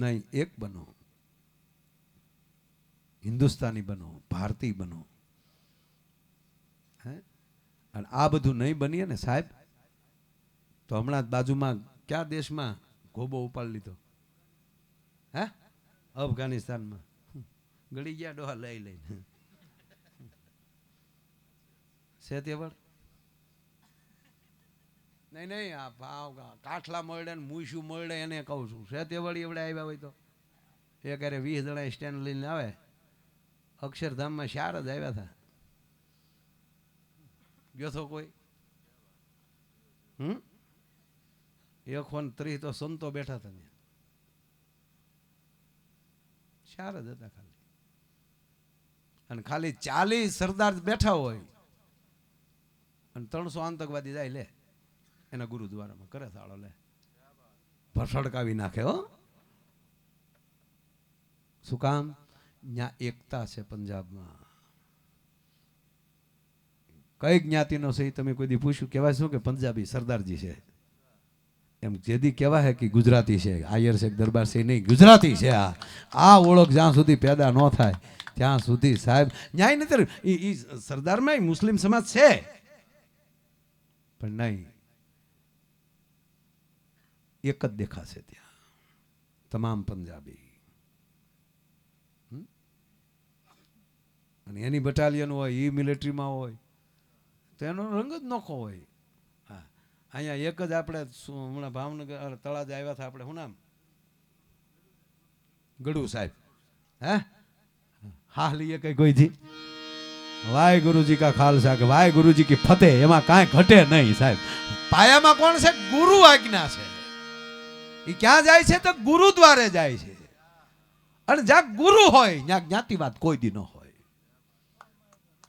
નહીં, એક બનો, હિન્દુસ્તાની બનો, ભારતીય બનો. હે અને આ બધું નહીં બનીએ ને સાહેબ તો હમણાં બાજુમાં કયા દેશમાં ગોબો ઉપાડી લીધો? હે અફઘાનિસ્તાનમાં ગળી ગયા ડોહા લઈ લઈને. છે તે વળ નહીં નહીં, આ ભાવ કાઠલા મળે ને મૂછું મળે એને કહું છું. છે તે વળી એવડે આવ્યા હોય તો એ ક્યારે 20 જણા સ્ટેન્ડ લઈને આવે. અક્ષરધામમાં 4 જ આવ્યા હતા. ગયો તો કોઈ? 130 તો સંતો બેઠા હતા ત્યાં. 4 જ હતા ખાલી. અને ખાલી 40 સરદાર બેઠા હોય અને 300 આતંકવાદી જાય લે એના ગુરુદ્વારામાં કરે થાળો લે ભસડકાવી નાખે. હો શું કામ? ત્યાં એકતા છે પંજાબમાં. કઈ જ્ઞાતિનો છે તમે કોઈ દી પૂછ્યું? કહેવાય શું કે પંજાબી સરદારજી છે એમ. જેદી કહેવાય છે કે ગુજરાતી છે, આયર છે, દરબાર છે, નહીં, ગુજરાતી છે. આ ઓળખ જ્યાં સુધી પેદા ન થાય ત્યાં સુધી સાહેબ ન્યાય નથી. એ સરદારમાં મુસ્લિમ સમાજ છે પણ નહીં, એક જ દેખાશે ત્યાં તમામ પંજાબી. અને એની બટાલિયન હોય, એ મિલિટરીમાં હોય તો એનો રંગ જ નોખો હોય. હા, અહીંયા એક જ આપણે હમણાં ભાવનગર તળાજા આવ્યા હતા આપણે, શું નામ? ગડુ સાહેબ. હે હા લીએ કઈ કોઈ જી વાય ગુરુજી કા ખાલસા કે વાય ગુરુજી કી ફતેહ. એમાં કાંઈ ઘટે નહીં સાહેબ. પાયામાં કોણ છે? ગુરુ આજ્ઞા છે. એ ક્યાં જાય છે? તો ગુરુદ્વારે જાય છે. અને જ્યાં ગુરુ હોય ત્યાં જ્ઞાતિવાદ કોઈ દી ન હોય.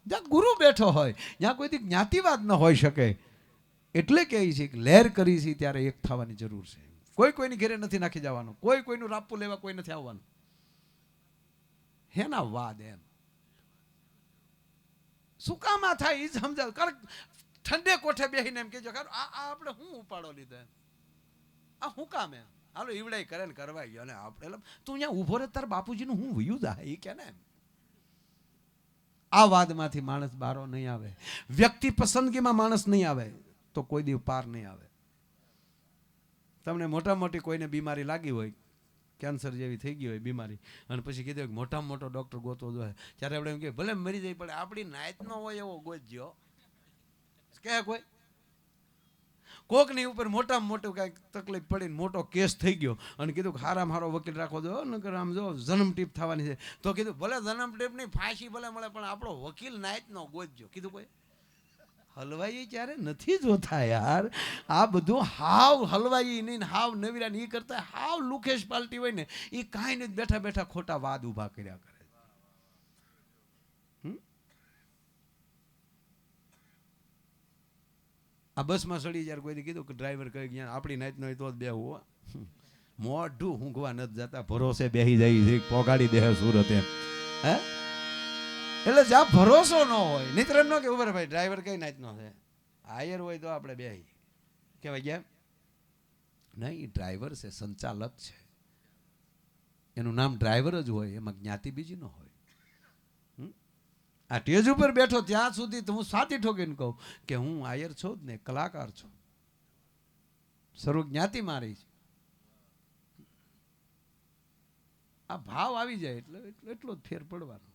જ્યાં ગુરુ બેઠો હોય ત્યાં કોઈ દી જ્ઞાતિવાદ ન હોઈ શકે. એટલે કહે છે કે લહેર કરી છે ત્યારે એક થવાની જરૂર છે. કોઈ કોઈની ઘેરે નથી નાખી જવાનું, કોઈ કોઈનું રાપું લેવા કોઈ નથી આવવાનું. હેના વાદ એમ શું કામ આ થાય એ સમજાવ. કારણ ઠંડે કોઠે બેહીને એમ કહેજો આ આપણે શું ઉપાડો લીધો એમ, આ શું કામ એમ. હાલો ઈવડાઈ કરે ને કરવા ગયો ને આપણે તું અહીંયા ઊભો રહે તાર બાપુજીનું હું વયું જાય એ કે ને એમ. આ વાદમાંથી માણસ બારો નહીં આવે. વ્યક્તિ પસંદગીમાં માણસ નહીં આવે તો કોઈ દી પાર નહીં આવે. તમને મોટા મોટી કોઈને બીમારી લાગી હોય, કેન્સર જેવી થઈ ગઈ હોય બીમારી, અને પછી કીધું કે મોટામાં મોટો ડૉક્ટર ગોતવો જોઈએ, ત્યારે આપણે એમ કે ભલે મરી જાય પણ આપણી નાયત ન હોય એવો ગોતજો કે કોઈ. કોકની ઉપર મોટામાં મોટું કાંઈક તકલીફ પડીને મોટો કેસ થઈ ગયો અને કીધું કે હારામાં હારો વકીલ રાખો દો નકર આમ જો જન્મ ટીપ થવાની છે. તો કીધું ભલે જન્મ ટીપની ફાંસી ભલે મળે પણ આપણો વકીલ નાયત નો ગોતજો. કીધું કોઈ હલવાઈ ક્યારે નથી જોતા યાર. આ બધું હાવ હલવાઈ નહીં, હાવ નવીરા એ કરતા હાવ લુકેશ પાલટી હોય ને એ કાંઈ નથી, બેઠા બેઠા ખોટા વાદ ઉભા કર્યા કરે. આ બસમાં સડી જ્યારે કોઈ કીધું કે ડ્રાઈવર કહી ગયા આપણી નાઈટ નો તો જ બેહવું. મોઢું ઊંઘવા નથી જતા, ભરોસે બેહી જાય છે, પોગાડી દે સુરત એમ. હે એટલે જ્યાં ભરોસો ન હોય નિત્ર ન કે ઉભર ભાઈ ડ્રાઈવર કઈ નાઈટ નો છે, હાયર હોય તો આપણે બેહી કહેવાય ગયા. નહીં, ડ્રાઈવર છે, સંચાલક છે, એનું નામ ડ્રાઈવર જ હોય, એમાં જ્ઞાતિ બીજી ન હોય. આ સ્ટેજ ઉપર બેઠો ત્યાં સુધી તો હું સાથી ઠોકીને કહું કે હું આયર છું જ ને, કલાકાર છું, સર્વ જ્ઞાતિ મારી છે. આ ભાવ આવી જાય એટલે એટલો જ ફેર પડવાનો.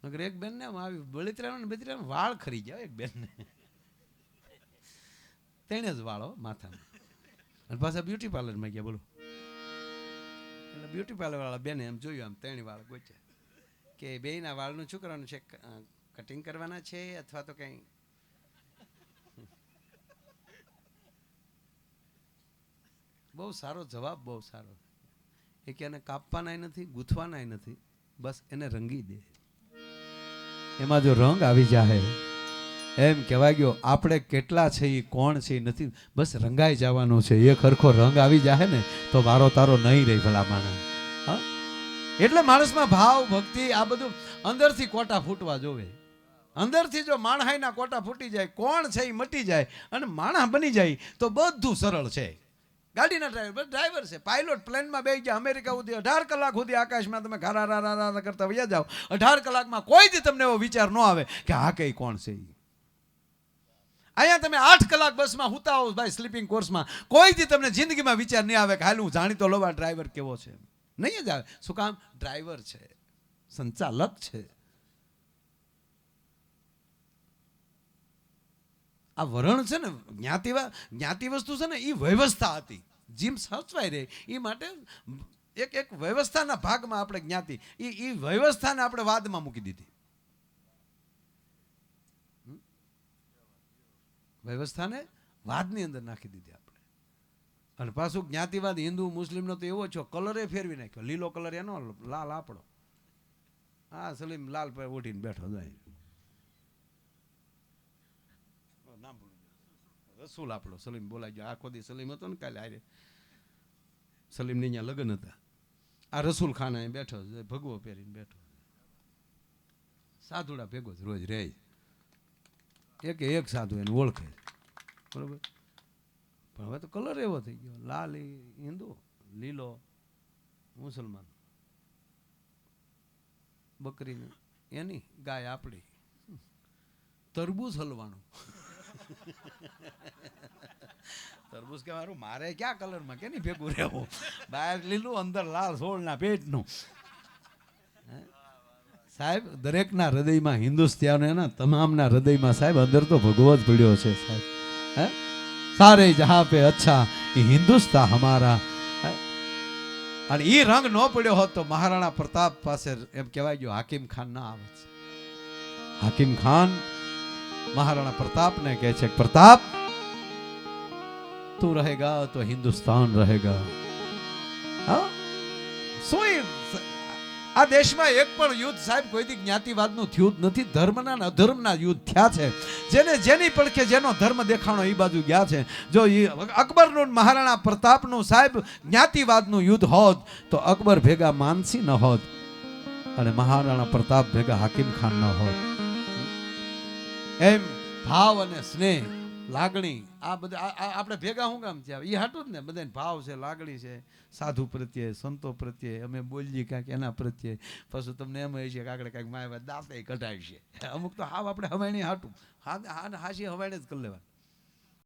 નગર એક બેન ને આવી બળિત્રા વાળ ખરી ગયા એક બેન ને, તેને જ વાળો માથામાં, અને પાછા બ્યુટી પાર્લરમાં ગયા. બોલો એટલે બ્યુટી પાર્લર વાળા બેને એમ જોયું આમ તેણી વાળ ગોચ્યા કે બેયના વાળનું શું કરવાનું છે, કટિંગ કરવાના છે અથવા તો કંઈ. બહુ સારો જવાબ, બહુ સારો. એ કે એને કાપવાનાય નથી, ગૂંથવાનાય નથી, બસ એને રંગી દે. એમાં જો રંગ આવી જાય એમ કહેવાય ગયો આપણે કેટલા છે એ કોણ છે એ નથી, બસ રંગાઈ જવાનું છે. એક હરખો રંગ આવી જાય ને તો મારો તારો નહીં રહી ભલા માણસ. હા, એટલે માણસમાં ભાવ ભક્તિ આ બધું અંદરથી કોટા ફૂટવા જોવે. અંદરથી જો માણહાઈના કોટા ફૂટી જાય, કોણ છે એ મટી જાય અને માણસ બની જાય તો બધું સરળ છે. ગાડીના ડ્રાઈવર છે, પાયલોટ. પ્લેનમાં બેસી ગયા અમેરિકા સુધી 18 કલાક સુધી આકાશમાં તમે ઘારા કરતા વયા જાઓ. 18 કલાકમાં કોઈ દી તમને એવો વિચાર ન આવે કે આ કઈ કોણ છે. અહીંયા તમે 8 કલાક બસમાં હુતા હો ભાઈ, સ્લીપિંગ કોર્સમાં, કોઈ દી તમને જિંદગીમાં વિચાર નહીં આવે કે હાલ હું જાણીતો લઉં આ ડ્રાઈવર કેવો છે. નહીં જ આવે. શું કામ? ડ્રાઈવર છે, સંચાલક છે. આ વરણ છે ને, જ્ઞાતિ વસ્તુ છે ને, એ વ્યવસ્થા હતી. જીમ સચવાઈ રહે એ માટે એક વ્યવસ્થાના ભાગમાં આપણે જ્ઞાતિ, એ વ્યવસ્થાને આપણે વાદમાં મૂકી દીધી. વ્યવસ્થાને વાદની અંદર નાખી દીધી આપણે. અને પાછું જ્ઞાતિવાદ હિન્દુ મુસ્લિમનો તો એવો છો, કલરે ફેરવી નાખ્યો. લીલો કલર એનો, લાલ આપણો. હા, સલીમ લાલ પર ઉઠીને બેઠો જાય. રસૂલ આપણો સલીમ બોલાઈ ગયો. આખો દી સલીમ હતો ને, કાલે આરે સલીમની અહીંયા લગ્ન હતા. આ રસૂલ ખાન અહીં બેઠો, ભગવો પહેરીને બેઠો. સાધુડા ભેગો જ રોજ રહે. એક સાધુ એને ઓળખે, બરોબર. પણ હવે તો કલર એવો થઈ ગયો, લાલ હિન્દુ, લીલો મુસલમાન, બકરી એની, ગાય આપણી, તરબૂચ હલવાનું. તરબૂચ કે મારું મારે ક્યાં કલરમાં કે નહીં ભેગું રહેવું. બહાર લીલું, અંદર લાલ, સોળના પેટનું. સાહેબ દરેકના હૃદયમાં હિન્દુસ્તાન, એના તમામના હૃદયમાં સાહેબ અંદર તો ભગવત ભળ્યો છે સાહેબ. હે સારે જહાં પે અચ્છા એ હિન્દુસ્તાન હમારા. અને એ રંગ ન પડ્યો હોત તો મહારાણા પ્રતાપ પાસે એમ કહેવાય ગયો હાકિમ ખાન ના આવે છે. હાકિમ ખાન મહારાણા પ્રતાપને કહે છે, પ્રતાપ તું રહેગા તો હિન્દુસ્તાન રહેગા. હા, શું આ દેશમાં એક પણ યુદ્ધ સાહેબ કોઈથી જ્ઞાતિવાદનું થયું જ નથી. ધર્મના અને અધર્મના યુદ્ધ થયા છે. જેની પડખે જેનો ધર્મ દેખાણો એ બાજુ ગયા છે. જો અકબરનું મહારાણા પ્રતાપનું સાહેબ જ્ઞાતિવાદનું યુદ્ધ હોત તો અકબર ભેગા માનસી ન હોત અને મહારાણા પ્રતાપ ભેગા હાકિમ ખાન ન હોત. એમ ભાવ અને સ્નેહ, લાગણી, આ બધા આપણે ભેગા શું કામ થયા? એ હાટું જ ને, બધાને ભાવ છે, લાગણી છે, સાધુ પ્રત્યે, સંતો પ્રત્યે, અમે બોલીએ કાંઈક એના પ્રત્યે. પછી તમને એમ હોય છે કે આગળ કાંઈક માયા દાંતે કઢાય છે. અમુક તો હાવ આપણે હવાણી હાટું હાશી હવાણે જ કરી લેવા.